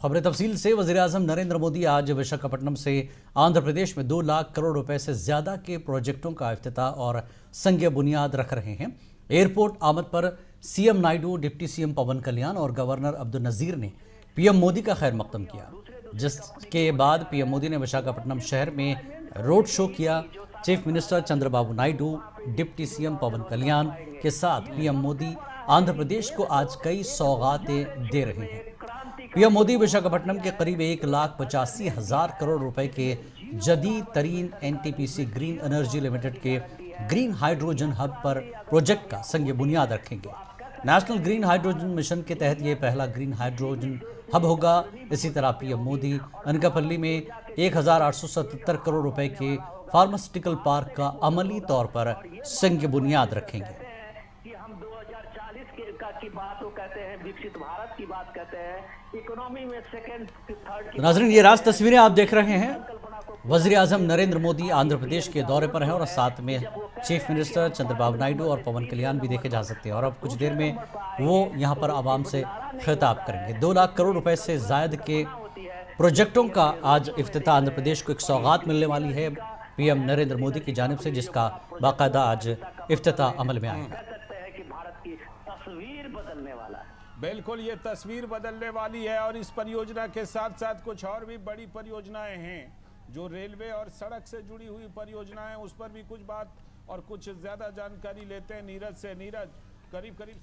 खबरें तफसील से। वज़ीर-ए-आज़म नरेंद्र मोदी आज विशाखापट्टनम से आंध्र प्रदेश में 2 लाख करोड़ रुपए से ज्यादा के प्रोजेक्टों का इफ्तिताह और संग बुनियाद रख रहे हैं। एयरपोर्ट आमद पर CM Naidu, deputy CM Pawan कल्याण और गवर्नर अब्दुल नजीर ने पीएम मोदी का खैर मकदम किया, जिसके बाद पीएम मोदी ने विशाखापट्टनम शहर में रोड शो किया। Chief minister Chandrababu Naidu, deputy CM Pawan Kalyan के साथ पीएम मोदी आंध्र प्रदेश को आज कई सौगातें दे रहे हैं। पीएम मोदी विशाखापट्टनम के करीब 1,85,000 करोड़ रुपए के जदीद तरीन एनटीपीसी ग्रीन एनर्जी लिमिटेड के ग्रीन हाइड्रोजन हब पर प्रोजेक्ट का संग बुनियाद रखेंगे। नेशनल ग्रीन हाइड्रोजन मिशन के तहत यह पहला ग्रीन हाइड्रोजन हब होगा। इसी तरह पीएम मोदी अनकापल्ली में 1,877 करोड़ रुपए के फार्मास्यूटिकल पार्क का अमली तौर पर संग बुनियाद रखेंगे। की बात वो कहते हैं, विकसित भारत की बात कहते हैं, इकोनॉमी में सेकंड थर्ड। नाज़रीन, ये राज तस्वीरें आप देख रहे हैं। वज़ीर-ए-आज़म नरेंद्र मोदी आंध्र प्रदेश के दौरे पर हैं और साथ में चीफ मिनिस्टर चंद्रबाबू नायडू और पवन कल्याण भी देखे जा सकते हैं। और अब कुछ देर में वो यहाँ पर आवाम से खिताब करेंगे। 2 लाख करोड़ रुपए से जायद के प्रोजेक्टों का आज इफ्तिताह आंध्र प्रदेश को एक सौगात मिलने वाली है पीएम नरेंद्र मोदी की जानिब से, जिसका बाकायदा आज इफ्तिताह अमल में आएगा। बिल्कुल, ये तस्वीर बदलने वाली है। और इस परियोजना के साथ साथ कुछ और भी बड़ी परियोजनाएं हैं जो रेलवे और सड़क से जुड़ी हुई परियोजनाएं, उस पर भी कुछ बात और कुछ ज्यादा जानकारी लेते हैं नीरज से। नीरज, करीब करीब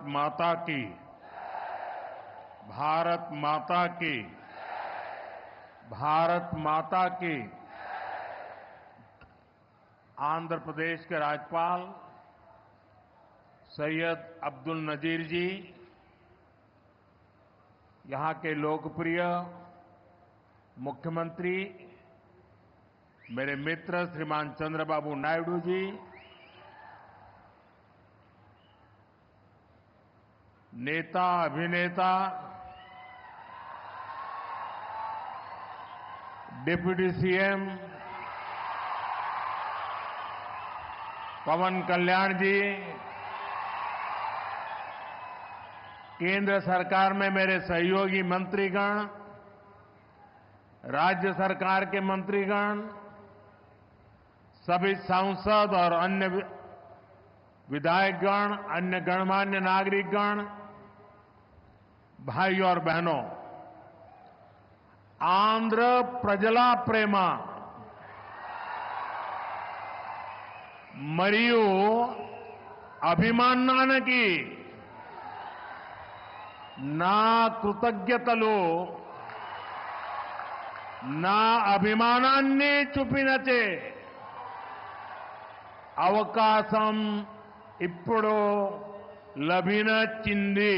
माता की, भारत माता की, भारत माता की। आंध्र प्रदेश के राज्यपाल सैयद अब्दुल नजीर जी, यहां के लोकप्रिय मुख्यमंत्री मेरे मित्र श्रीमान चंद्रबाबू नायडू जी, नेता अभिनेता डिप्टी सीएम पवन कल्याण जी, केंद्र सरकार में मेरे सहयोगी मंत्रीगण, राज्य सरकार के मंत्रीगण, सभी सांसद और अन्य विधायकगण, अन्य गणमान्य नागरिकगण, भाई और बहनों, आंध्र प्रजला प्रेमा मरियु అభిమానానికి నా కృతజ్ఞతలు, నా అభిమానాన్ని చూపినచే అవకాశం ఇప్పుడు లభించింది।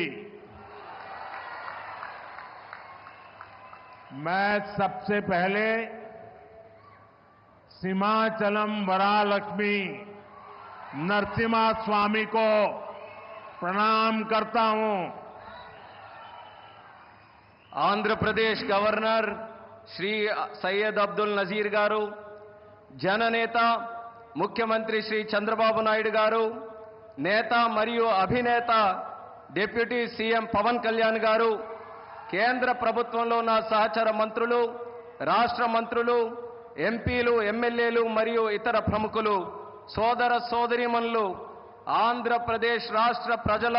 मैं सबसे पहले सीमाचलम वरालक्ष्मी नरसिम्हा स्वामी को प्रणाम करता हूं। आंध्र प्रदेश गवर्नर श्री सैयद अब्दुल नजीर गारू, जननेता मुख्यमंत्री श्री चंद्रबाबु नायडू गारू, नेता मरियु अभिनेता డిప్యూటీ సీఎం పవన్ కళ్యాణ్ గారు, కేంద్ర ప్రభుత్వంలో నా సహచర మంత్రులు, రాష్ట్ర మంత్రులు, ఎంపీలు, ఎమ్మెల్యేలు మరియు ఇతర ప్రముఖులు, సోదర సోదరీమణులు, ఆంధ్రప్రదేశ్ రాష్ట్ర ప్రజల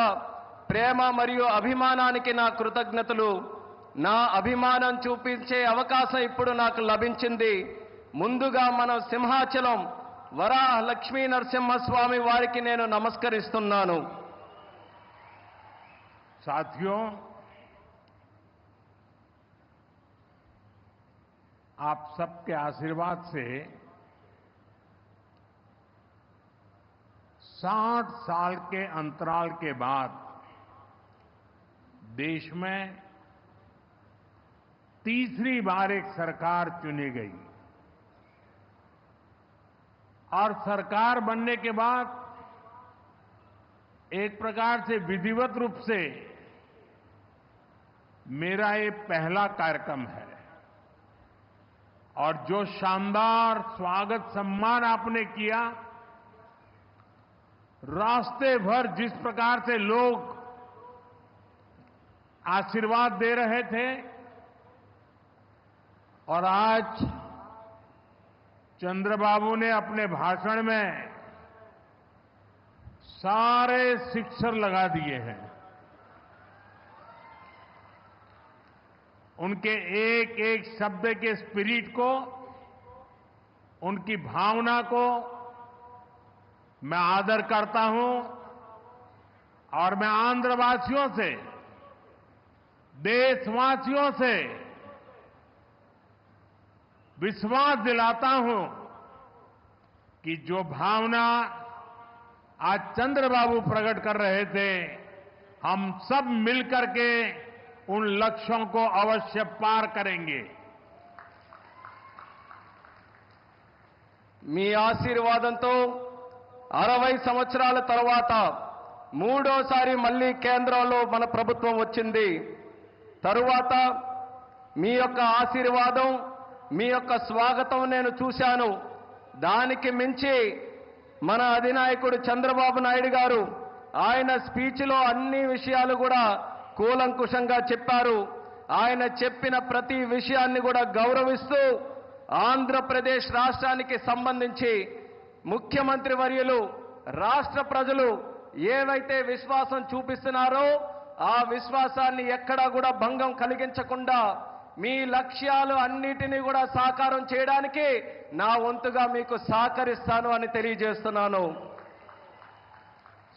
ప్రేమ మరియు అభిమానానికి నా కృతజ్ఞతలు। నా అభిమానం చూపించే అవకాశం ఇప్పుడు నాకు లభించింది। ముందుగా మనం సింహాచలం వరాహ లక్ష్మీ నరసింహస్వామి వారికి నేను నమస్కరిస్తున్నాను। साथियों, आप सबके आशीर्वाद से 60 साल के अंतराल के बाद देश में तीसरी बार एक सरकार चुनी गई और सरकार बनने के बाद एक प्रकार से विधिवत रूप से मेरा ये पहला कार्यक्रम है। और जो शानदार स्वागत सम्मान आपने किया, रास्ते भर जिस प्रकार से लोग आशीर्वाद दे रहे थे और आज चंद्रबाबू ने अपने भाषण में सारे सिक्सर लगा दिए हैं। उनके एक एक शब्द के स्पिरिट को, उनकी भावना को मैं आदर करता हूं और मैं आंध्रवासियों से, देशवासियों से विश्वास दिलाता हूं कि जो भावना आज चंद्रबाबू प्रकट कर रहे थे, हम सब मिलकर के उन लक्ष्यों को अवश्य पार करेंगे। మీ ఆశీర్వాదంతో 60 సంవత్సరాల తర్వాత మూడోసారి మళ్ళీ కేంద్రంలో మన ప్రభుత్వం వచ్చింది. తరువాత మీ యొక్క ఆశీర్వాదం, మీ యొక్క స్వాగతం నేను చూశాను. దానికి మించి మన అధినాయకుడు చంద్రబాబు నాయుడు గారు ఆయన స్పీచ్లో అన్ని విషయాలు కూడా కూలంకుషంగా చెప్పారు. ఆయన చెప్పిన ప్రతి విషయాన్ని కూడా గౌరవిస్తూ ఆంధ్రప్రదేశ్ రాష్ట్రానికి సంబంధించి ముఖ్యమంత్రి వర్యులు, రాష్ట్ర ప్రజలు ఏవైతే విశ్వాసం చూపిస్తున్నారో ఆ విశ్వాసాన్ని ఎక్కడా కూడా భంగం కలిగించకుండా మీ లక్ష్యాలు అన్నిటినీ కూడా సాకారం చేయడానికి నా వంతుగా మీకు సహకరిస్తాను అని తెలియజేస్తున్నాను.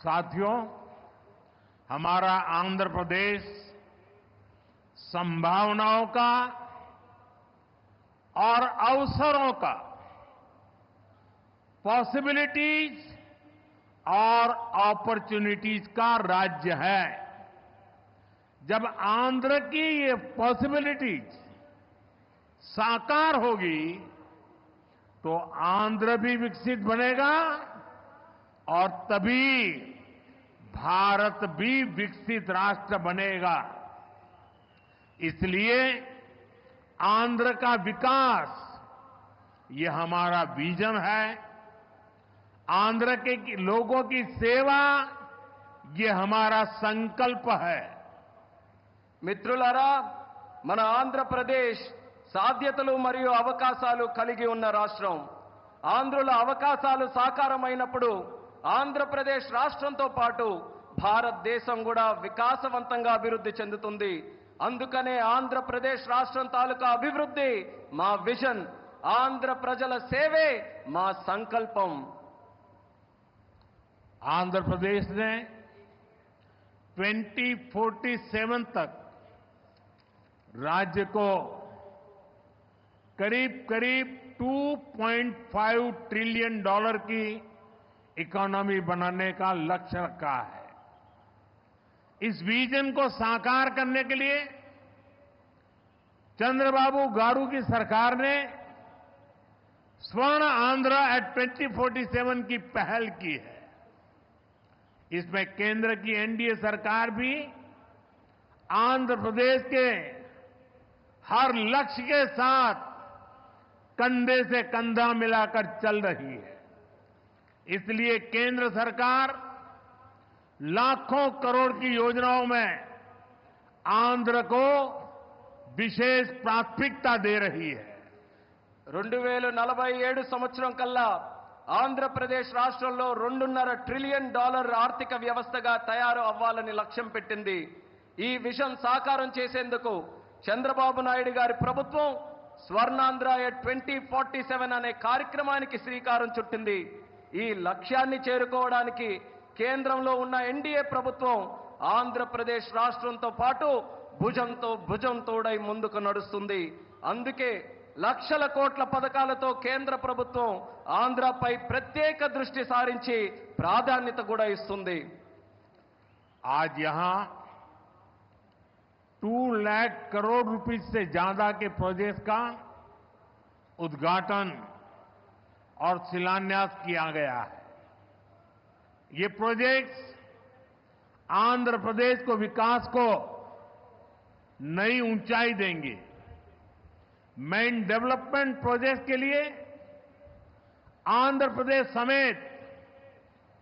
साथियों, हमारा आंध्र प्रदेश संभावनाओं का और अवसरों का, पॉसिबिलिटीज और अपॉर्चुनिटीज का राज्य है। जब आंध्र की ये पॉसिबिलिटीज साकार होगी तो आंध्र भी विकसित बनेगा और तभी भारत भी विकसित राष्ट्र बनेगा। इसलिए आंध्र का विकास ये हमारा विजन है। आंध्र के लोगों की सेवा ये हमारा संकल्प है। మిత్రులారా, మన ఆంధ్రప్రదేశ్ సాధ్యతలు మరియు అవకాశాలు కలిగి ఉన్న రాష్ట్రం. ఆంధ్రుల అవకాశాలు సాకారమైనప్పుడు ఆంధ్రప్రదేశ్ రాష్ట్రంతో పాటు భారతదేశం కూడా వికాసవంతంగా అభివృద్ధి చెందుతుంది. అందుకనే ఆంధ్రప్రదేశ్ రాష్ట్రం తాలూకా అభివృద్ధి మా విజన్, ఆంధ్ర ప్రజల సేవే మా సంకల్పం. आंध्र प्रदेश ने 2047 तक राज्य को करीब करीब $2.5 ट्रिलियन की इकोनॉमी बनाने का लक्ष्य रखा है। इस विजन को साकार करने के लिए चंद्रबाबू गारू की सरकार ने स्वर्ण आंध्र एट 2047 की पहल की है। इसमें केंद्र की एनडीए सरकार भी आंध्र प्रदेश के हर लक्ष्य के साथ कंधे से कंधा मिलाकर चल रही है। इसलिए केंद्र सरकार लाखों करोड़ की योजनाओं में आंध्र को विशेष प्राथमिकता दे रही है। 2047 సంవత్సరం కల్లా ఆంధ్రప్రదేశ్ రాష్ట్రంలో $2.5 ట్రిలియన్ ఆర్థిక వ్యవస్థగా తయారు అవ్వాలని లక్ష్యం పెట్టింది. ఈ విజన్ సాకారం చేసేందుకు చంద్రబాబు నాయుడు గారి ప్రభుత్వం స్వర్ణాంధ్ర ఎట్ 2047 అనే కార్యక్రమానికి శ్రీకారం చుట్టింది. ఈ లక్ష్యాన్ని చేరుకోవడానికి కేంద్రంలో ఉన్న ఎన్డీఏ ప్రభుత్వం ఆంధ్రప్రదేశ్ రాష్ట్రంతో పాటు భుజంతో భుజం తోడై ముందుకు నడుస్తుంది. అందుకే లక్షల కోట్ల పథకాలతో కేంద్ర ప్రభుత్వం ఆంధ్రపై ప్రత్యేక దృష్టి సారించి ప్రాధాన్యత కూడా ఇస్తుంది. आज यहां 2 लाख करोड़ रुपए से ज्यादा के प्रोजेक्ट का उद्घाटन और शिलान्यास किया गया है। ये प्रोजेक्ट्स आंध्र प्रदेश को विकास को नई ऊंचाई देंगे। मेन डेवलपमेंट प्रोजेक्ट के लिए आंध्र प्रदेश समेत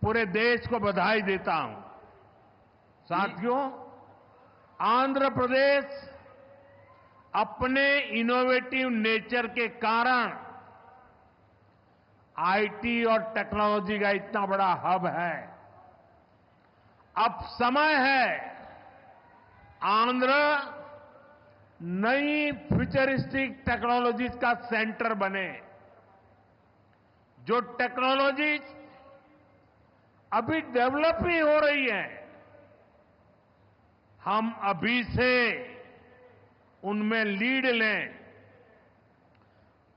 पूरे देश को बधाई देता हूं। साथियों, आंध्र प्रदेश अपने इनोवेटिव नेचर के कारण आईटी और टेक्नोलॉजी का इतना बड़ा हब है। अब समय है आंध्र नई फ्यूचरिस्टिक टेक्नोलॉजीज का सेंटर बने। जो टेक्नोलॉजीज अभी डेवलप ही हो रही है, हम अभी से उनमें लीड लें।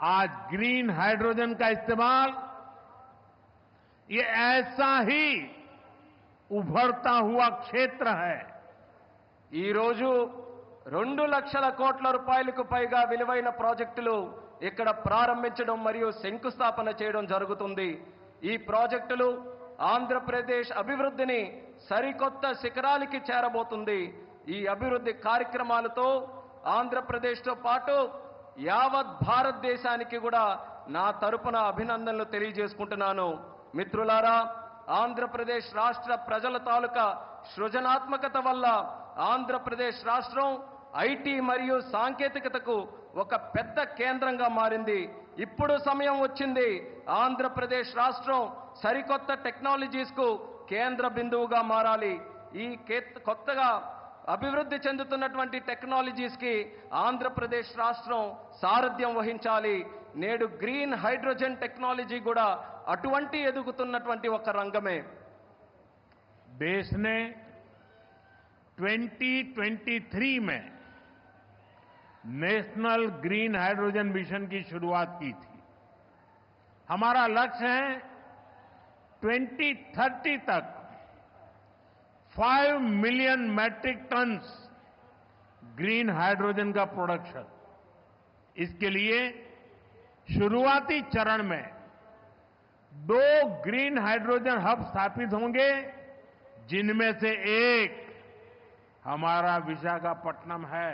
आज ग्रीन हाइड्रोजन का इस्तेमाल ये ऐसा ही उभरता हुआ क्षेत्र है। ఈ రోజు 2 లక్షల కోట్ల రూపాయలకు పైగా విలువైన ప్రాజెక్టులు ఇక్కడ ప్రారంభించడం మరియు శంకుస్థాపన చేయడం జరుగుతుంది. ఈ ప్రాజెక్టులు ఆంధ్రప్రదేశ్ అభివృద్ధిని సరికొత్త శిఖరాలకి చేరబోతుంది. ఈ అభివృద్ధి కార్యక్రమాలతో ఆంధ్రప్రదేశ్తో పాటు యావత్ భారతదేశానికి కూడా నా తరపున అభినందనలు తెలియజేసుకుంటున్నాను. మిత్రులారా, ఆంధ్రప్రదేశ్ రాష్ట్ర ప్రజల తాలూకా సృజనాత్మకత వల్ల ఆంధ్రప్రదేశ్ రాష్ట్రం ఐటీ మరియు సాంకేతికతకు ఒక పెద్ద కేంద్రంగా మారింది. ఇప్పుడు సమయం వచ్చింది ఆంధ్రప్రదేశ్ రాష్ట్రం సరికొత్త టెక్నాలజీస్ కు కేంద్ర బిందువుగా మారాలి. ఈ కొత్తగా అభివృద్ధి చెందుతున్నటువంటి టెక్నాలజీస్ కి ఆంధ్రప్రదేశ్ రాష్ట్రం సారథ్యం వహించాలి. నేడు గ్రీన్ హైడ్రోజన్ టెక్నాలజీ కూడా అటువంటి ఎదుగుతున్నటువంటి ఒక రంగమే. देश ने 2023 में नेशनल ग्रीन हाइड्रोजन मिशन की शुरुआत की थी। हमारा लक्ष्य है 2030 तक 5 million metric tons green hydrogen का प्रोडक्शन। इसके लिए शुरुआती चरण में 2 ग्रीन हाइड्रोजन हब स्थापित होंगे, जिनमें से एक हमारा विशाखापट्टनम है।